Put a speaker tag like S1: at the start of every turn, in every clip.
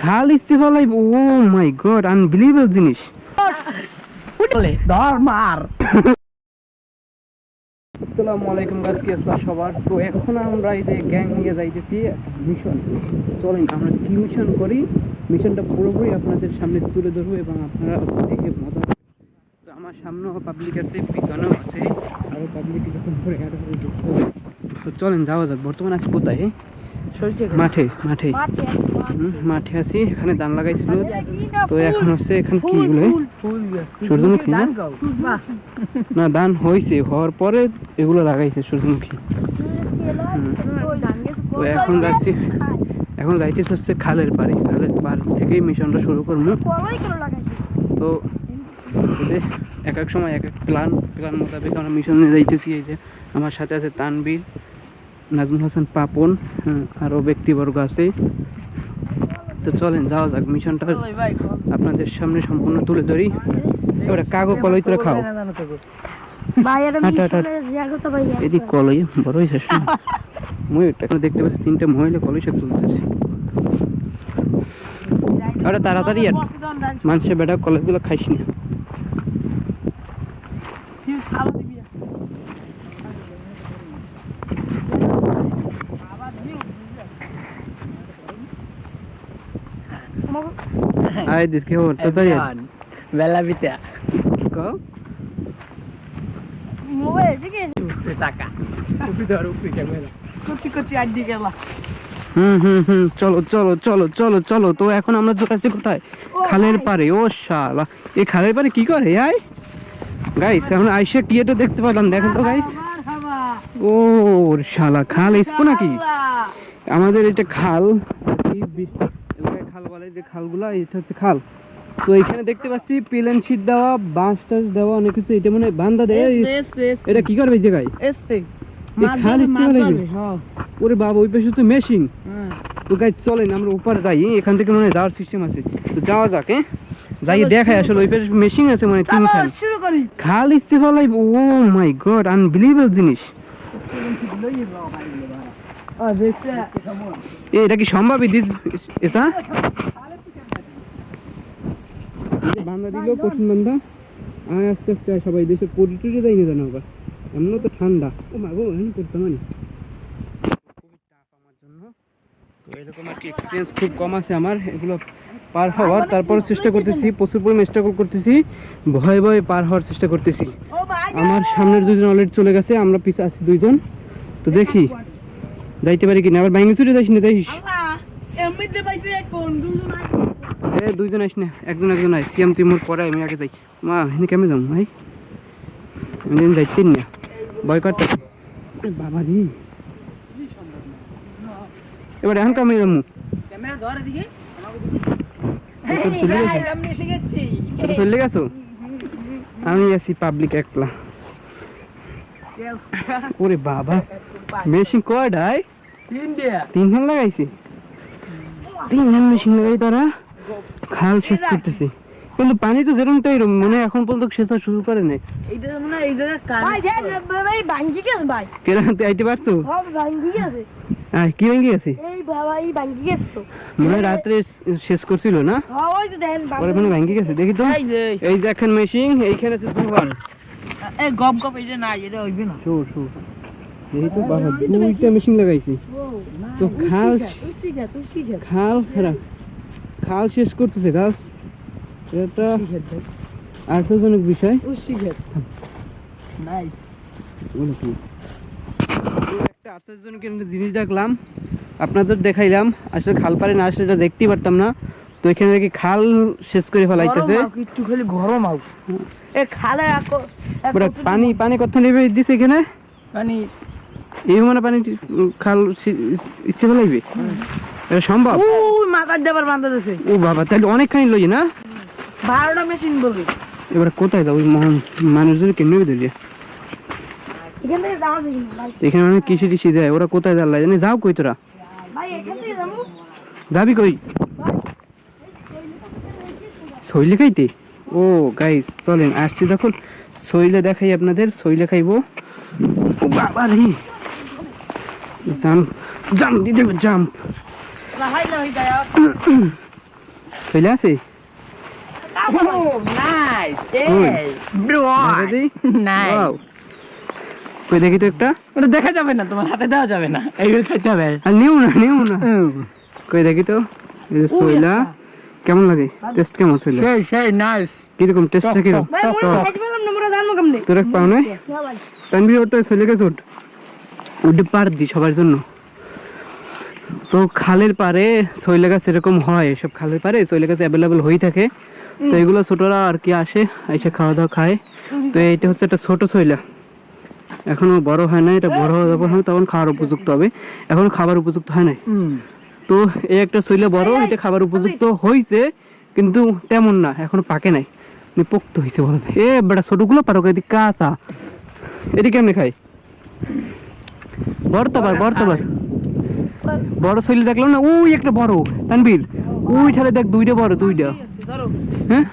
S1: খাল ইচ্ছে ফলাইব। ও মাই god, unbelievable জিনিস।
S2: ধর মার।
S1: আসসালামু আলাইকুম গাইস, কি অবস্থা সবার? তো এখন আমরা এই যে গ্যাং নিয়ে যাইতেছি মিশন। চলেন আমরা কি মিশন করি, মিশনটা পুরোপুরি আপনাদের সামনে তুলে ধরবো এবং আপনারা দেখে মজা পাবেন। তো আমার সামনেও পাবলিক আছে, পিছনেও আছে, আরও পাবলিক যখন পরে অ্যাড হয়ে যেতে হবে। তো চলেন যাওয়া যাক। বর্তমানে আছি কোথায়? মাঠে। মাঠে আছি, এখানে ধান লাগাইছিল। তো এখন হচ্ছে এখানে কি গুলো, সূর্যমুখী না ধান হয়েছে, হওয়ার পরে এগুলো লাগাইছে সূর্যমুখী। তো এখন যাইতেছে হচ্ছে খালের পাড়ে থেকেই মিশনটা শুরু করবো। তো এক এক সময় এক এক প্ল্যান মোতাবেক আমরা মিশনে যাইতেছি। এই যে আমার সাথে আছে তানবীর, নাজমুল হাসান, পাপন, আরও ব্যক্তিবর্গ আছে। তো চলেন যাওয়া যাক, মিশনটা আপনাদের সামনে সম্পূর্ণ তুলে ধরি। এবারে কাগজ কলই তোরা খাও, এদিক কলই বড় হয়েছে। ময়ূরটা এখন দেখতে পাচ্ছি, তিনটা মহিলা কলই শাক তুলতেছে। আরে তাড়াতাড়ি আর মানুষের বেটা কলেজগুলো খাইস না। আয় দিস কি হল তাড়াতাড়ি
S2: বেলা বিটা
S1: কো
S2: মোবাইল থেকে টাকা উপরে উপরে মেলা কুচি কুচি আড্ডি গেলা।
S1: চলো চলো চলো চলো চলো। তো এখন আমরা চলে আসছি কোথায়? খালের পাড়ে। ও শালা, এই খালের পাড়ে কি করে? আয় গাইস, এখন আইসা কি এটা দেখতে পেলাম, দেখেন তো গাইস। ও শালা, খাল ইসকো নাকি? আমাদের এটা খাল, খাল বলে যে খালগুলা, এটা হচ্ছে খাল। তো এখানে দেখতে পাচ্ছি প্লেন শীট দেওয়া, বাঁশ টাস দেওয়া, অনেক কিছু। এটা মানে বান্দা দেয়। এটা কি করবে এই জায়গায়? ওরে বাবা, ওই পাশে তো মেশিন। তো গাইস চলেন আমরা উপর যাই, এখান থেকে মনে হয় যাওয়ার সিস্টেম আছে। তো যাওয়া যাক, যাই দেখাই আসলে ওই পাশে মেশিন আছে, মানে তিন খাল। খাল ইচ্ছে ফলাইব। ও মাই গড, আনবিলিভেবল জিনিস। এটা কি সম্ভব? এসা বান্ধা দিল, কঠিন বান্ধা। আস্তে আস্তে সবাই দেশে পরিটুরে যাই না জানো, আবার এমন তো ঠান্ডা। ও মা গো, এমন করতাম আমি খুবই টাফ আমার জন্য। তো এরকম আর কি এক্সপিরিয়েন্স খুব কম আছে আমার এগুলো পার হওয়ার। তারপর চেষ্টা করতেছি, প্রচুর পরিমাণে স্ট্রাগল করতেছি, ভয়ে ভয়ে পার হওয়ার চেষ্টা করতেছি। আমার সামনের দুজন অলরেডি চলে গেছে, আমরা পিছে আছি দুইজন। তো দেখি যাইতে পারি কিনা। আবার বাইঙ্গি চুরি যাইস না, যাইস দুইজন আইস না, একজন আইস। সিয়াম তুই মোর পরে, আমি আগে যাই। মা এখানে কেমন যাম ভাই, আমি যাইতেন না, ভয় করতেছি। বাবা রে, এবার এখন কামে যাবো। চলে গেছো? আমি আছি পাবলিক একলা। ওরে বাবা, মেশিন কয়টাই? তিনখান লাগাইছি। তিনখান মেশিন লাগাই তারা খাল শেষ করতেছে, কিন্তু পানি তো যেরকম তাই মানে এখন পর্যন্ত শেষ শুরু করে নাই। আইতে পারছো? কি ভেঙে গেছে? মনে হয় রাত্রে শেষ করছিল না, পরে মনে ভেঙে গেছে। দেখি তো, এই যে এখন মেশিন, এইখানে আছে দুবার। দেখি তো বাবা, দুইটা মেশিন লাগাইছি। তো খাল শেষ করতেছে গাছ। এটা আশ্চর্যজনক বিষয়। একটা আশ্চর্যজনক জিনিস দেখলাম, আপনাদের দেখাইলাম। আসলে খাল পারে না আসলে এটা দেখতেই পারতাম না। তো এখানে দেখি খাল শেষ করে ফেলাইতেছে। পানি কত নেবে দিছে এখানে? এই মানে পানি খাল ইচ্ছে ফেলাইবে? এটা সম্ভব? ও বাবা, তাহলে অনেকখানি লই না,
S2: 12টা মেশিন বলবি।
S1: এবার কোথায় যাও? ওই মানুষজন কেন নেবে ধরিয়ে এখানে অনেক কৃষি টিসি দেয়, ওরা কোথায় জানলা জানি। যাও কই তোরা, যাবি কই? শৈলে খাইতে? ও গাইস চলেন, আসছি যখন শৈলে দেখাই আপনাদের। শৈলে খাইবো। ও বাবা রে, জাম্প দিতে, জাম্প। চলে আছে
S2: নাইস
S1: Cool.
S2: ব্রো
S1: দেখা দিই?
S2: Nice
S1: Wow. কই দেখি তো একটা
S2: ওটা দেখা যাবে না, তোমার হাতে দেওয়া যাবে না, এইগুলো খাইতে হবে।
S1: আর নিও না কই দেখি তো এই যে সইলা কেমন লাগে টেস্ট কেমন সইলা
S2: সেই সেই নাইস।
S1: কিরকম টেস্টটা কিরকম
S3: ভাই
S1: টক
S3: মোর
S1: টক
S3: খাইতে পারলাম না মোরা জানবো কেমনে
S1: তোর এক পাও না
S3: না ভাই
S1: তানভীর ওটা চলে গেছে ওটা পার দি সবার জন্য তো খালের পারে সইলা গাছ এরকম হয় সব খালের পারে সইলা গাছ অ্যাভেলেবেল হয়ে থাকে তো এগুলো ছোটরা আর কি আসে এসে খাওয়া দাওয়া খায় তো এইটা হচ্ছে একটা ছোট সইলা এখনো বড় হয় না এটা বড় যখন হবে তখন খাওয়ার উপযুক্ত হবে এখন খাবার উপযুক্ত হয় না তো এই একটা সইলা বড় এটা খাবার উপযুক্ত হয়েছে কিন্তু তেমন না এখনো পাকে নাই পোক্ত হয়েছে বলতে এ বেটা ছোটগুলো পারো এদিকে কাঁচা এটি কেমনে খাই বর্তবার বড় শৈলী দেখলাম না ওই একটা বড় তানবীর ওই ঠালে দেখ দুইটা বড় দুইটা
S3: ধরো
S1: হ্যাঁ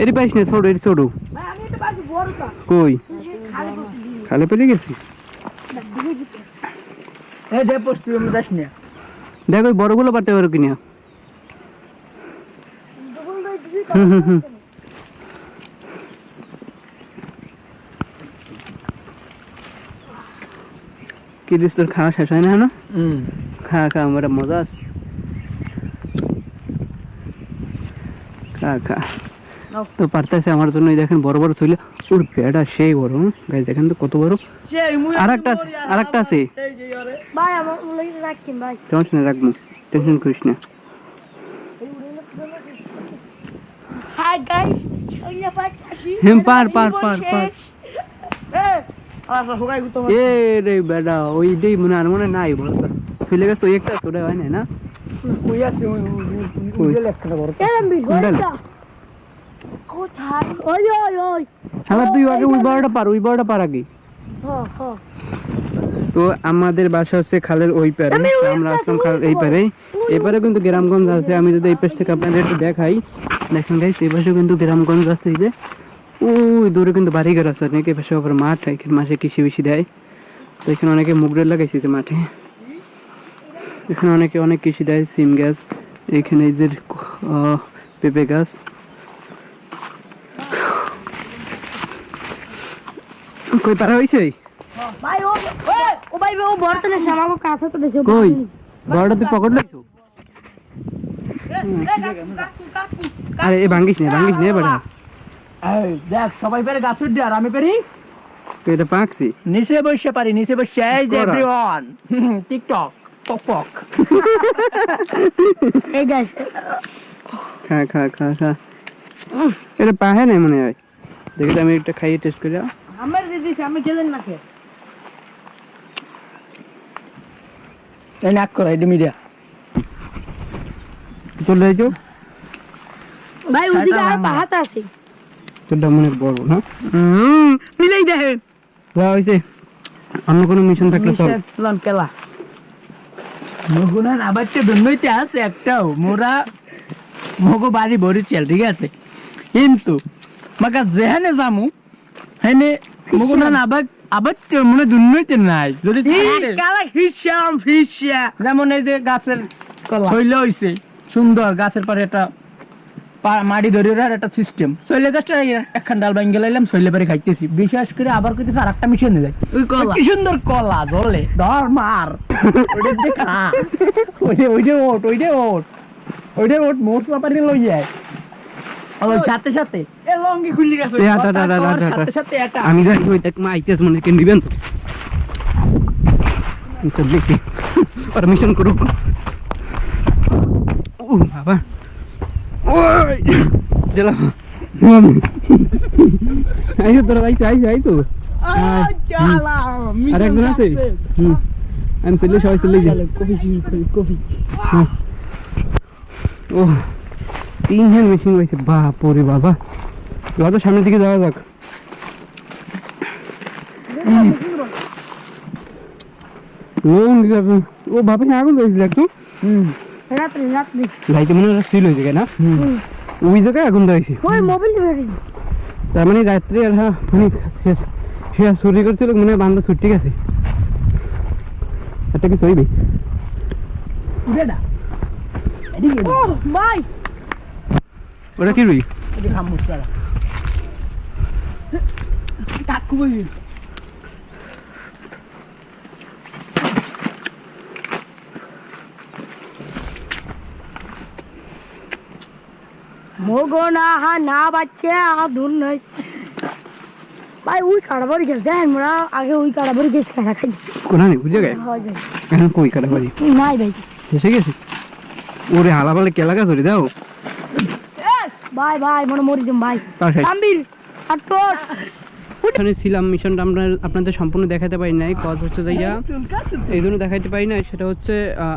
S1: এটি পাইস না ছোট এটি ছোট
S3: ভাই আমি এটা পারছি বড়টা
S1: কই
S3: খালি বসে দিই
S1: খালে পেলে গেছি
S2: এই যে পোস্ট তুমি যাস না।
S1: দেখ ওই বড়গুলো পারতে পারো কিনা
S3: ডবল দই দিবি
S1: হুম কি দিস তোর খাওয়া শেষ হয় না না খা আমার মজা আছে খা তো পারতেছে আমার জন্য দেখেন বড় বড় ছিল ওর পেটা সেই বড় গাইস দেখেন তো কত বড় আরেকটা আছে
S3: ভাই আমার লাগি রাখিন ভাই
S1: টেনশন রাখবো টেনশন করিস না
S3: হাই গাইস শৈলা পাঠাছি
S1: পার
S3: আচ্ছা হোগাই গুতো
S1: এ রে বেটা ওইটাই মনে আর মনে নাই বলো তো চলে গেছে ওই একটা তোরা হয় না
S2: কই আছে ওই একটা বড়
S3: এরম বি
S1: কোনটা?
S3: কোথায় ওই ওই ওই
S1: শালা তুই আগে ওই বড়টা পার আগে
S3: হ
S1: তো আমাদের বাসা হচ্ছে খালের ওই পারে তো আমরা আসলাম খালের এই পারে এপারে কিন্তু গ্রামগঞ্জ আছে আমি যদি এই পাশ থেকে আপনাদের একটু দেখাই দেখেন গাইস এই পাশে কিন্তু গ্রামগঞ্জ আছে এই যে ওই দূরে কিন্তু বাড়িঘর আছে অনেক এই পাশে আবার মাঠ এখানে মাসে কৃষি বেশি দেয় তো এখানে অনেকে মুগরেল লাগাইছে যে মাঠে এখানে অনেকে অনেক কৃষি দেয় সিম গাছ এখানে এই যে পেঁপে গাছ কই পারা হইছে
S3: ভাই ও ভাই ও বর্তনে আমাকে কাছে তো দেছে
S1: কই বড়টা তুই পকেট লাইছো আরে এ ভাঙ্গিস নে বড়া
S2: এই দেখ সবাই পারে গাছ উঠে আর আমি পারি
S1: তুই এটা পাকছি
S2: নিচে বসে পারি নিচে বসে এই যে
S1: করা।
S2: এভরিওয়ান টিকটক পক
S3: এই গাইস
S1: খা এটা পাহে নাই মনে হয় দেখি তো আমি একটা খাইয়ে টেস্ট করে
S3: আমার দিদি আমি গেলেন না কে
S2: এই নাক করা এটা মিডিয়া
S1: চলে যাইছো
S3: ভাই ওদিকে আর পাহাড় আছে
S1: তোরটা মনে বড় না
S2: মিলাই দেখেন
S1: যা হইছে অন্য কোনো মিশন থাকলে চল
S2: লন কেলা মগুনান আবার তো দুর্নৈতে আছে একটাও মোরা মগো বাড়ি ভরি চল ঠিক আছে কিন্তু মাকা যেখানে যামু হেনে মগুনান আবার তো মনে দুর্নৈতে নাই যদি থাকে,
S3: কালা ফিশা
S2: যেমন এই যে গাছের শৈল হইছে সুন্দর গাছের পরে একটা মাটি ধরে রাখার একটা সিস্টেম শৈলে গাছটা একখান ডাল ভাঙ্গে লাইলাম শৈলে পারে খাইতেছি বিশেষ করে আবার কইতেছে আর একটা মিশন যায়
S3: ওই কলা
S2: কি সুন্দর কলা জলে ধর মার ওইটা দিয়ে খা ওইটা ওট মোট পাপারি লই যায় ওই সাথে সাথে
S3: এ লঙ্গি খুলি গেছে
S1: এ হাঁটা
S2: ওর সাথে সাথে এটা
S1: আমি যাই ওই দেখ মা আইতেছ মনে কেন দিবেন তো চল দেখছি আর মিশন করুক ও বাবা ওই দিলাম আইছো তোরা আইছো
S3: চালা
S1: আর একজন আছে আমি চলে সবাই চলে যাই
S3: কফি
S1: ও তিনজন মেশিন হয়েছে বাপ ওরে বাবা যত সামনের দিকে যাওয়া যাক ও বাবা আগুন ধরেছিল একদম
S3: রাত্রি
S1: যাইতে মনে হয় সিল হয়েছে না ওই জায়গায় আগুন ধরেছি
S3: ওই মোবাইল ধরে
S1: তার মানে রাত্রে আর হ্যাঁ শেষ চুরি করছিল মনে হয় বান্ধব ছুটি গেছে একটা কি চইবে
S2: বেটা
S3: ভাই
S1: ওটা কি রুই?
S2: এটা খামুস করা কাকু বলি
S3: মোগো না হা না বাচ্চা ধুন নয় ভাই ওই কাটাবাড়ি গেছে দেখেন মোরা আগে ওই কাটাবাড়ি গেছে কাটা খাই
S1: কোনা নেই বুঝে গেছে
S3: হয় যায়
S1: এখন কই কাটা পারি
S3: নাই ভাই
S1: এসে গেছে ওরে হালা পালে কেলা গাছ ওরে দাও
S3: ভাই ভাই মনে মরি দিম ভাই
S1: তার সাথে
S3: তাম্বির আটপট
S1: এখানে ছিলাম মিশনটা আমরা আপনাদের সম্পূর্ণ দেখাতে পারি নাই কজ হচ্ছে যাইয়া এই জন্য দেখাতে পারি না সেটা হচ্ছে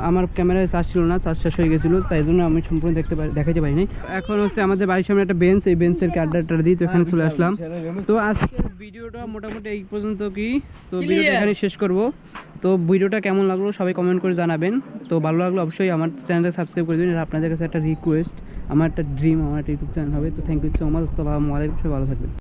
S1: আমার ক্যামেরায় চার্জ ছিল না চার্জ শেষ হয়ে গেছিলো তাই জন্য আমি সম্পূর্ণ দেখাতে পারিনি এখন হচ্ছে আমাদের বাড়ির সামনে একটা বেঞ্চ এই বেঞ্চের আড্ডাটা দিই তো এখানে চলে আসলাম তো আজকের ভিডিওটা মোটামুটি এই পর্যন্ত কি তো ভিডিওটা এখানে শেষ করব তো ভিডিওটা কেমন লাগলো সবাই কমেন্ট করে জানাবেন তো ভালো লাগলো অবশ্যই আমার চ্যানেলটা সাবস্ক্রাইব করে দিন আর আপনাদের কাছে একটা রিকোয়েস্ট আমার একটা ড্রিম আমার একটা ইউটিউব চ্যানেল হবে তো থ্যাংক ইউ সো মাচ আসসালামু আলাইকুম সবাই ভালো থাকবেন